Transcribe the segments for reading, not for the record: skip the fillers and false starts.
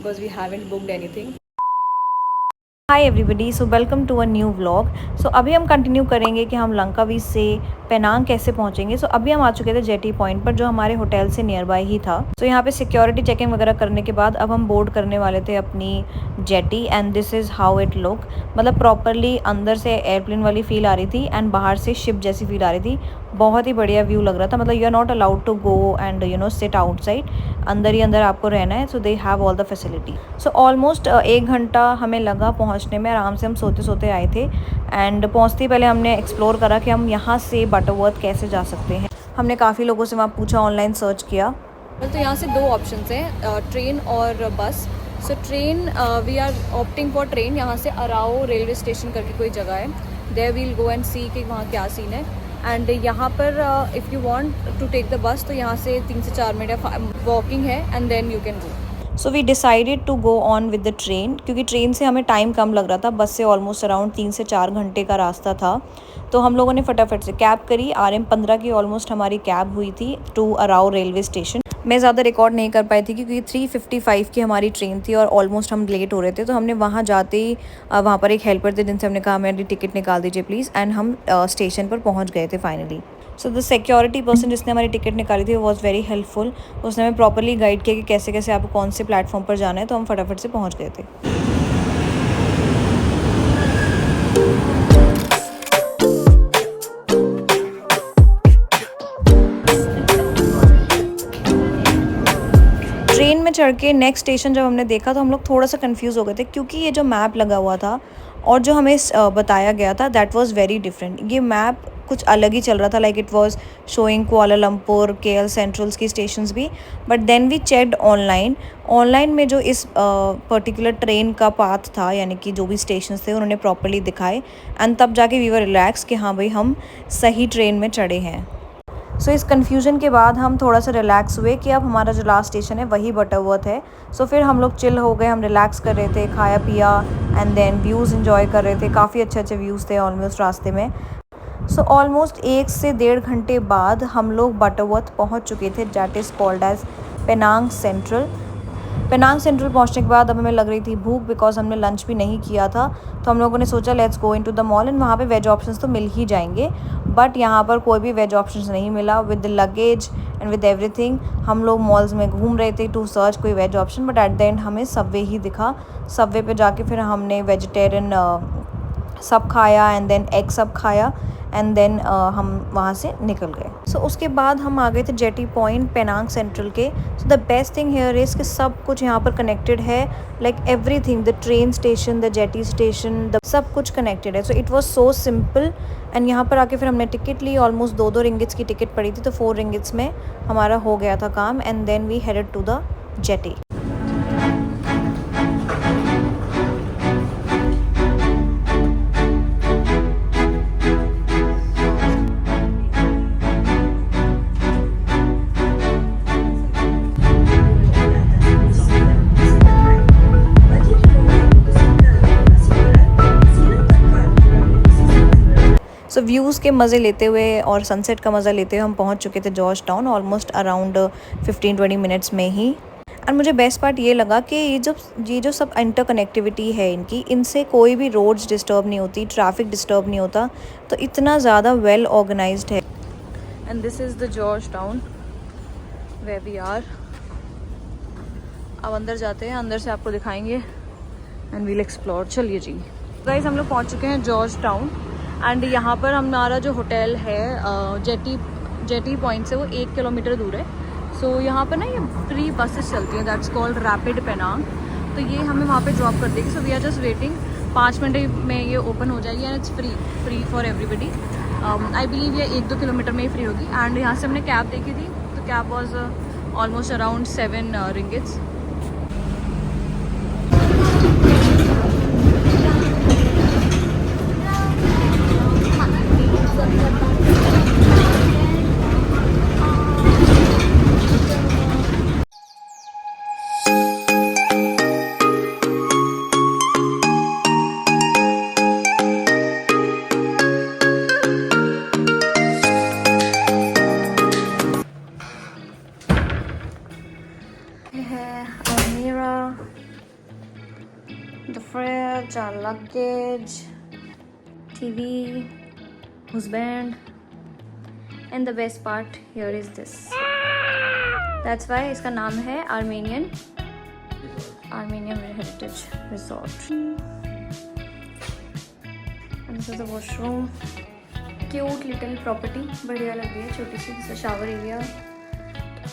because we haven't booked anything. Hi everybody, so welcome to a new vlog. So अभी हम continue करेंगे कि हम लंकावी से पेनांग कैसे पहुंचेंगे। सो अभी हम आ चुके थे जेटी पॉइंट पर, जो हमारे होटल से नियर बाय ही था। सो यहाँ पे सिक्योरिटी चेकिंग वगैरह करने के बाद अब हम बोर्ड करने वाले थे अपनी jetty, and this is how it look. मतलब प्रॉपरली अंदर से एयरप्लेन वाली फील आ रही थी एंड बाहर से शिप जैसी फील आ रही थी। बहुत ही बढ़िया व्यू लग रहा था। मतलब you are not allowed to go and sit outside, अंदर ही अंदर आपको रहना है। So they have all the facility. So almost 1 घंटा हमें लगा पहुंचने में। आराम से हम सोते सोते आए थे एंड पहुंचते ही पहले हमने एक्सप्लोर करा कि हम यहाँ से बटरवर्थ कैसे जा सकते हैं। हमने काफ़ी लोगों से वहाँ पूछा, ऑनलाइन सर्च किया। तो यहाँ से 2 ऑप्शंस हैं, ट्रेन और bus. So train, we are opting for train. यहाँ से अराओ रेलवे स्टेशन करके कोई जगह है, there we'll go and see कि वहाँ क्या सीन है। एंड यहाँ पर if you want to take the bus, तो यहाँ से 3 से 4 मिनट वॉकिंग है and then you can go. So we decided to go on with the train, क्योंकि ट्रेन से हमें टाइम कम लग रहा था। बस से ऑलमोस्ट अराउंड 3 से 4 घंटे का रास्ता था। तो हम लोगों ने फटाफट से कैब करी। RM 15 की ऑलमोस्ट हमारी कैब हुई थी टू अराउ रेलवे स्टेशन। मैं ज़्यादा रिकॉर्ड नहीं कर पाई थी क्योंकि 3:55 की हमारी ट्रेन थी और ऑलमोस्ट हम लेट हो रहे थे। तो हमने वहाँ जाते ही वहाँ पर एक हेल्पर थे जिनसे हमने कहा मेरी टिकट निकाल दीजिए प्लीज़, एंड हम स्टेशन पर पहुँच गए थे finally. So the security person जिसने हमारी टिकट निकाली थी वो वॉज वेरी हेल्पफुल। उसने हमें प्रॉपरली गाइड किया कि कैसे कैसे आपको कौन से प्लेटफॉर्म पर जाना है। तो हम फटाफट से पहुँच गए थे। ट्रेन में चढ़ के नेक्स्ट स्टेशन जब हमने देखा तो हम लोग थोड़ा सा कंफ्यूज हो गए थे, क्योंकि ये जो मैप लगा हुआ था और जो हमें बताया गया था दैट वाज वेरी डिफरेंट। ये मैप कुछ अलग ही चल रहा था, like it was showing Kuala Lumpur, KL centrals की स्टेशंस भी। But then we checked online में जो इस पर्टिकुलर ट्रेन का पाथ था, यानी कि जो भी स्टेशंस थे उन्होंने प्रॉपरली दिखाए, एंड तब जाके वी वर रिलैक्स कि हाँ भाई हम सही ट्रेन में चढ़े हैं। सो इस कन्फ्यूजन के बाद हम थोड़ा सा रिलैक्स हुए कि अब हमारा जो लास्ट स्टेशन है वही बटरवर्थ है। सो फिर हम लोग चिल हो गए, हम रिलैक्स कर रहे थे, खाया पिया एंड देन व्यूज़ इन्जॉय कर रहे थे। काफ़ी अच्छे अच्छे व्यूज़ थे ऑलमोस्ट रास्ते में। सो ऑलमोस्ट 1 से 1.5 घंटे बाद हम लोग बटरवर्थ पहुंच चुके थे, that is called as Penang Central. Penang Central पहुंचने के बाद अब हमें लग रही थी भूख, बिकॉज हमने लंच भी नहीं किया था। तो हम लोगों ने सोचा let's go into the mall, and वहाँ पे वेज ऑप्शंस तो मिल ही जाएंगे। बट यहाँ पर कोई भी वेज ऑप्शंस नहीं मिला। With the luggage and with everything हम लोग मॉल्स में घूम रहे थे टू सर्च कोई veg option, but at the end हमें सबवे ही दिखा। सबवे पे जाके फिर हमने वेजिटेरियन सब खाया एंड देन एग सब खाया, एंड देन हम वहाँ से निकल गए। सो उसके बाद हम आ गए थे जेटी पॉइंट पेनांग सेंट्रल के। So the best thing here is कि सब कुछ यहाँ पर कनेक्टेड है, like everything, the train station, the jetty station, the sub कुछ कनेक्टेड है। So it was so simple. And यहाँ पर आके फिर हमने टिकट ली। ऑलमोस्ट 2 रिंगिट्स की टिकट पड़ी थी, तो 4 रिंगिट्स में हमारा हो गया था काम, and then we headed to the jetty. So views के मज़े लेते हुए और सनसेट का मज़ा लेते हुए हम पहुंच चुके थे George town, almost around 15-20 minutes में ही। एंड मुझे बेस्ट पार्ट ये लगा कि ये जो सब इंटर कनेक्टिविटी है इनकी, इनसे कोई भी रोड्स डिस्टर्ब नहीं होती, ट्रैफिक डिस्टर्ब नहीं होता। तो इतना ज़्यादा वेल ऑर्गेनाइज्ड है। And this is the George Town way we are. अब अंदर जाते हैं, अंदर से आपको दिखाएंगे एंड वील एक्सप्लोर। चलिए जी गाइस, हम लोग पहुँच चुके हैं जॉर्ज टाउन। एंड यहाँ पर हमारा जो होटल है जेटी पॉइंट से वो 1 किलोमीटर दूर है। सो यहाँ पर ना ये फ्री बसेस चलती हैं, दैट्स कॉल्ड रैपिड पेनांग। तो ये हमें वहाँ पे ड्रॉप कर देगी। So we are just waiting, 5 minute में ये ओपन हो जाएगी and it's free for everybody. I believe ये 1-2 किलोमीटर में ही फ्री होगी। एंड यहाँ से हमने कैब देखी थी, तो कैब वॉज ऑलमोस्ट अराउंड 7 रिंगिट्स। है अलमीरा, the fridge, our luggage, TV, husband, and the best part here is this. That's why इसका नाम है Armenian Heritage Resort. And this is the washroom. Cute little property, बढ़िया लग रही है, छोटी सी shower area.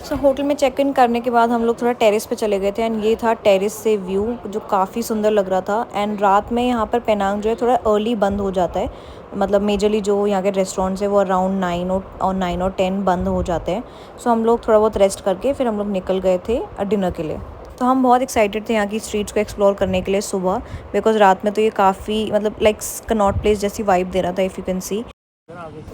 सो होटल में चेक इन करने के बाद हम लोग थोड़ा टेरेस पे चले गए थे एंड ये था टेरेस से व्यू जो काफ़ी सुंदर लग रहा था। एंड रात में यहाँ पर पेनांग जो है थोड़ा अर्ली बंद हो जाता है, मतलब मेजरली जो यहाँ के रेस्टोरेंट्स है वो अराउंड 9 और 10 बंद हो जाते हैं। सो हम लोग थोड़ा बहुत रेस्ट करके फिर हम लोग निकल गए थे डिनर के लिए। तो हम बहुत एक्साइटेड थे यहाँ की स्ट्रीट्स को एक्सप्लोर करने के लिए सुबह, बिकॉज रात में तो ये काफ़ी मतलब लाइक कनॉट प्लेस जैसी वाइब दे रहा था, if you can see.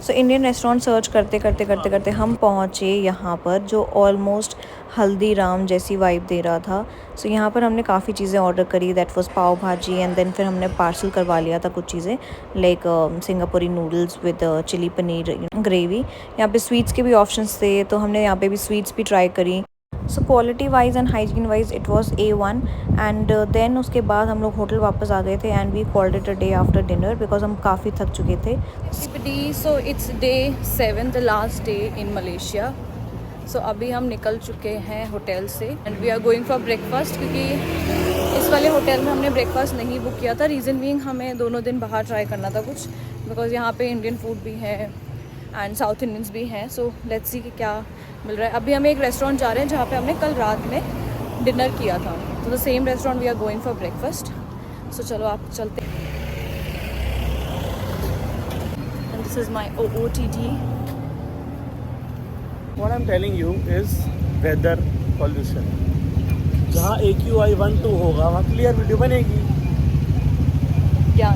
So Indian restaurant search करते हम पहुँचे यहाँ पर जो ऑलमोस्ट हल्दीराम जैसी वाइब दे रहा था। सो यहाँ पर हमने काफ़ी चीज़ें ऑर्डर करी, दैट वाज पाव भाजी एंड देन फिर हमने पार्सल करवा लिया था कुछ चीज़ें like Singapuri noodles with chilli paneer gravy. यहाँ पे स्वीट्स के भी ऑप्शंस थे तो हमने यहाँ पे भी स्वीट्स भी ट्राई करी। So quality wise and hygiene wise it was A1 and then उसके बाद हम लोग होटल वापस आ गए थे and we called it a day after dinner because हम काफ़ी थक चुके थे। So it's day 7, the last day in Malaysia. So अभी हम निकल चुके हैं होटल से and we are going for breakfast, क्योंकि इस वाले होटल में हमने ब्रेकफास्ट नहीं बुक किया था। रीज़न बीइंग हमें दोनों दिन बाहर ट्राई करना था कुछ, बिकॉज यहाँ पे इंडियन फूड भी है एंड साउथ इंडियंस भी हैं। सो लेट्स सी कि क्या मिल रहा है। अभी हम एक रेस्टोरेंट जा रहे हैं जहाँ पे हमने कल रात में डिनर किया था, तो the same restaurant we are going for breakfast. So चलो आप चलते हैं। And this is my OOTD। What I'm telling you is weather pollution. जहाँ AQI 1-2 होगा वहाँ क्लियर वीडियो बनेगी। क्या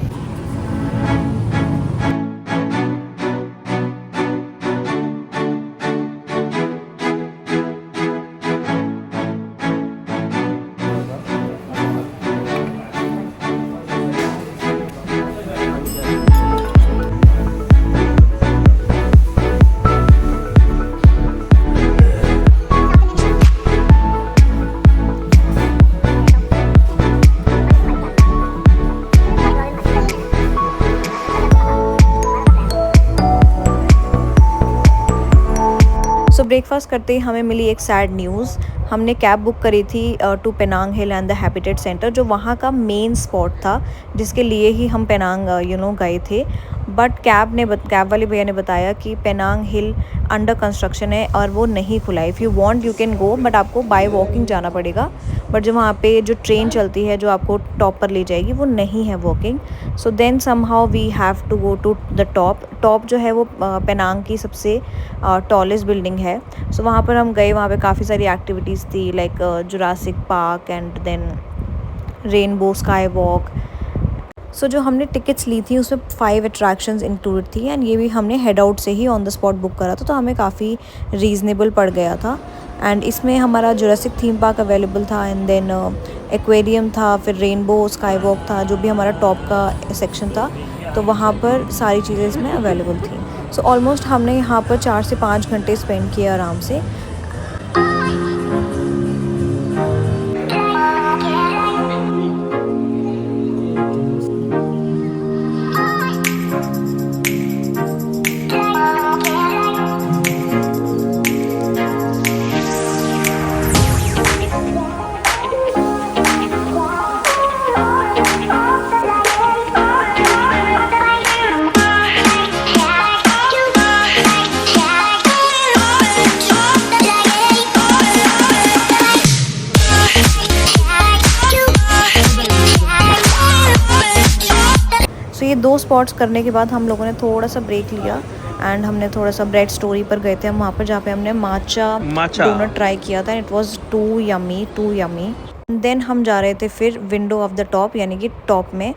सो ब्रेकफास्ट करते ही हमें मिली एक सैड न्यूज़। हमने कैब बुक करी थी to Penang hill and the habitat centre, जो वहाँ का मेन स्पॉट था जिसके लिए ही हम पेनांग गए थे। बट कैब वाले भैया ने बताया कि पेनांग हिल अंडर कंस्ट्रक्शन है और वो नहीं खुला है। If you want you can go, but आपको बाय वॉकिंग जाना पड़ेगा। बट जो वहाँ पे जो ट्रेन चलती है जो आपको टॉप पर ले जाएगी वो नहीं है walking. So then somehow we have to go to the top जो है वो पेनांग की सबसे टॉलेस्ट बिल्डिंग है। सो वहाँ पर हम गए, वहाँ पे काफ़ी सारी एक्टिविटीज़ थी like Jurassic Park and then Rainbow Sky Walk. So जो हमने टिकट्स ली थी उसमें 5 अट्रैक्शंस इंक्लूडेड थी एंड ये भी हमने हेड आउट से ही ऑन द स्पॉट बुक करा था, तो हमें काफ़ी रीज़नेबल पड़ गया था। एंड इसमें हमारा जुरासिक थीम पार्क अवेलेबल था एंड देन एक्वेरियम था, फिर रेनबो स्काई वॉक था जो भी हमारा टॉप का सेक्शन था, तो वहाँ पर सारी चीज़ें इसमें अवेलेबल थी। सो ऑलमोस्ट हमने यहाँ पर 4 से 5 घंटे स्पेंड किए आराम से। सो ये 2 स्पॉट्स करने के बाद हम लोगों ने थोड़ा सा ब्रेक लिया एंड हमने थोड़ा सा ब्रेड स्टोरी पर गए थे हम वहाँ पर, जहाँ पे हमने माचा डोनट ट्राई किया था। It was too yummy. Then हम जा रहे थे फिर विंडो ऑफ द टॉप, यानी कि टॉप में।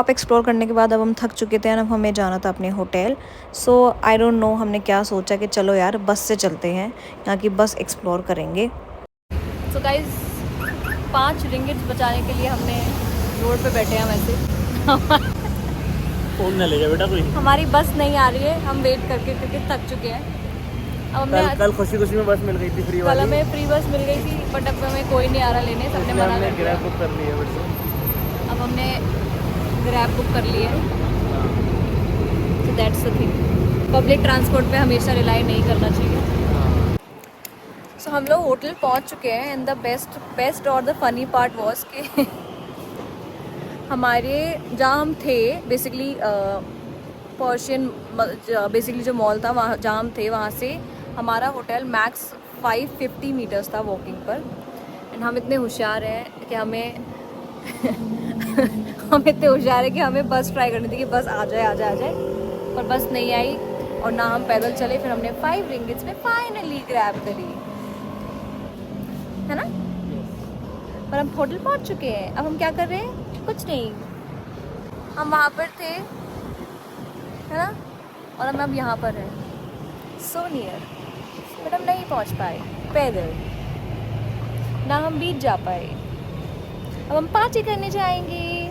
वहाँ पे एक्सप्लोर करने के बाद अब हम थक चुके थे और अब हमें जाना था अपने hotel. So I don't know हमने क्या सोचा कि चलो यार बस से चलते हैं, यहाँ की बस एक्सप्लोर करेंगे। सो गाइस 5 रिंगिट्स बचाने के लिए हमने रोड पे बैठे हैं वैसे। फोन न ले जा बेटा कोई। हमारी बस नहीं आ रही है, हम वेट करके क्योंकि थक चुके हैं। अब हमने कल खुशी खुशी में बस मिल गई थी फ्री कल वाली। हमें फ्री बस मिल गई थी बट अब हमें कोई नहीं आ रहा लेने, सबने इसलिए मना हमने कर दिया। ग्रैब बुक कर ली है फिर से। अब हमने ग्रैब बुक कर ली है, तो that's the thing. Public transport पे हमेशा रिलाई नहीं करना चाहिए। सो हम लोग होटल पहुंच चुके हैं एंड द बेस्ट और द फनी पार्ट वॉज कि हमारे जहाँ हम थे बेसिकली पर्शियन बेसिकली जो मॉल था वहाँ जहाँ हम थे वहाँ से हमारा होटल मैक्स 550 मीटर्स था वॉकिंग पर। एंड हम इतने होशियार हैं कि हमें हम इतने होशियार हैं कि हमें बस ट्राई करनी थी कि बस आ जाए पर बस नहीं आई और ना हम पैदल चले। फिर हमने 5 रिंगिट्स में फाइनली ग्रैब करी, है ना। पर हम होटल पहुंच चुके हैं। अब हम क्या कर रहे हैं? कुछ नहीं, हम वहाँ पर थे, है ना, और हम अब यहाँ पर हैं सो नियर, बट हम नहीं पहुँच पाए पैदल, ना हम बीच जा पाए। अब हम पार्टी करने जाएंगे।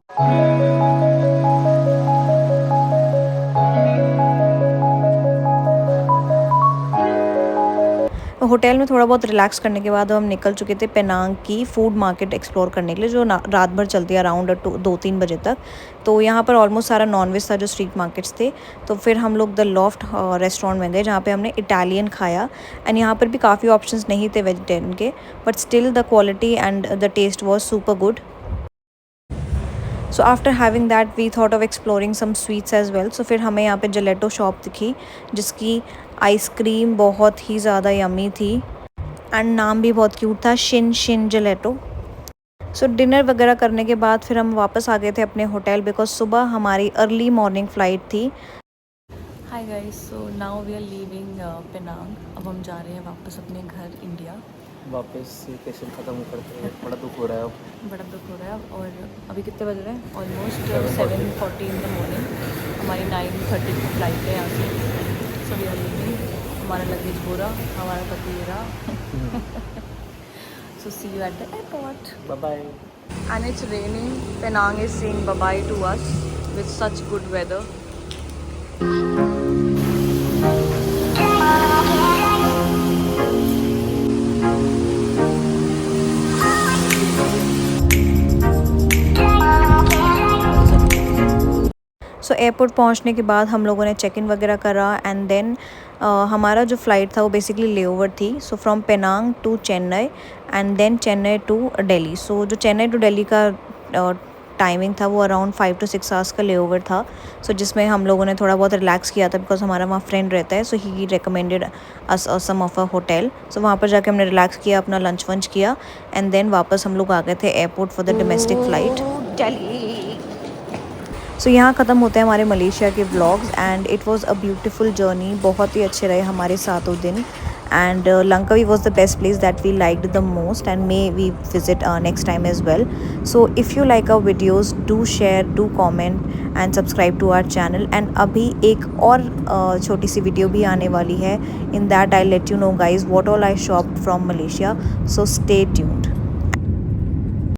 होटल में थोड़ा बहुत रिलैक्स करने के बाद हम निकल चुके थे पेनांग की फूड मार्केट एक्सप्लोर करने के लिए, जो रात भर चलती है अराउंड 2-3 बजे तक। तो यहाँ पर ऑलमोस्ट सारा नॉनवेज था जो स्ट्रीट मार्केट्स थे। तो फिर हम लोग द लॉफ्ट रेस्टोरेंट में गए जहाँ पे हमने इटालियन खाया। एंड यहाँ पर भी काफ़ी ऑप्शंस नहीं थे वेजिटेरियन के, but still the quality and the taste was super good. So after having that we thought of exploring some sweets as well. So फिर हमें यहाँ पे जलेटो शॉप दिखी जिसकी आइसक्रीम बहुत ही ज़्यादा यमी थी एंड नाम भी बहुत क्यूट था, शिन जलेटो। सो डिनर वगैरह करने के बाद फिर हम वापस आ गए थे अपने होटल बिकॉज सुबह हमारी अर्ली मॉर्निंग फ़्लाइट थी। Hi guys, so now we are leaving Penang. अब हम जा रहे हैं वापस अपने घर इंडिया। वापस सेशन ख़त्म करते हैं, बड़ा दुख हो रहा है अब। बड़ा दुख हो रहा है। और अभी कितने बज रहे हैं? Almost 7:40 in the morning. हमारी 9:30 की फ़्लाइट है यहाँ से। So we are leaving. हमारा लगेज बोरा हमारा पति रहा। So see you at the airport. Bye bye. And it's raining. Penang is saying bye-bye to us with such good weather. So airport पहुंचने के बाद हम लोगों ने चेक इन वगैरह करा एंड देन हमारा जो फ़्लाइट था वो बेसिकली लेओवर थी। So from Penang to Chennai and then Chennai to Delhi. So जो चेन्नई टू दिल्ली का टाइमिंग था वो अराउंड 5 to 6 आवर्स का लेओवर था। सो जिसमें हम लोगों ने थोड़ा बहुत रिलैक्स किया था बिकॉज हमारा वहाँ फ्रेंड रहता है। So he recommended us some of a hotel. So वहाँ पर जाके हमने रिलैक्स किया, अपना लंच वंच किया एंड देन वापस हम लोग आ गए थे airport for the domestic flight. So यहाँ ख़त्म होते हैं हमारे मलेशिया के vlogs and it was a beautiful journey. बहुत ही अच्छे रहे हमारे सातों दिन and Langkawi was the best place that we liked the most and may we visit next time as well. So if you like our videos, do share, do comment and subscribe to our channel. And अभी एक और छोटी सी video भी आने वाली है. In that I'll let you know guys what all I shopped from Malaysia. So stay tuned.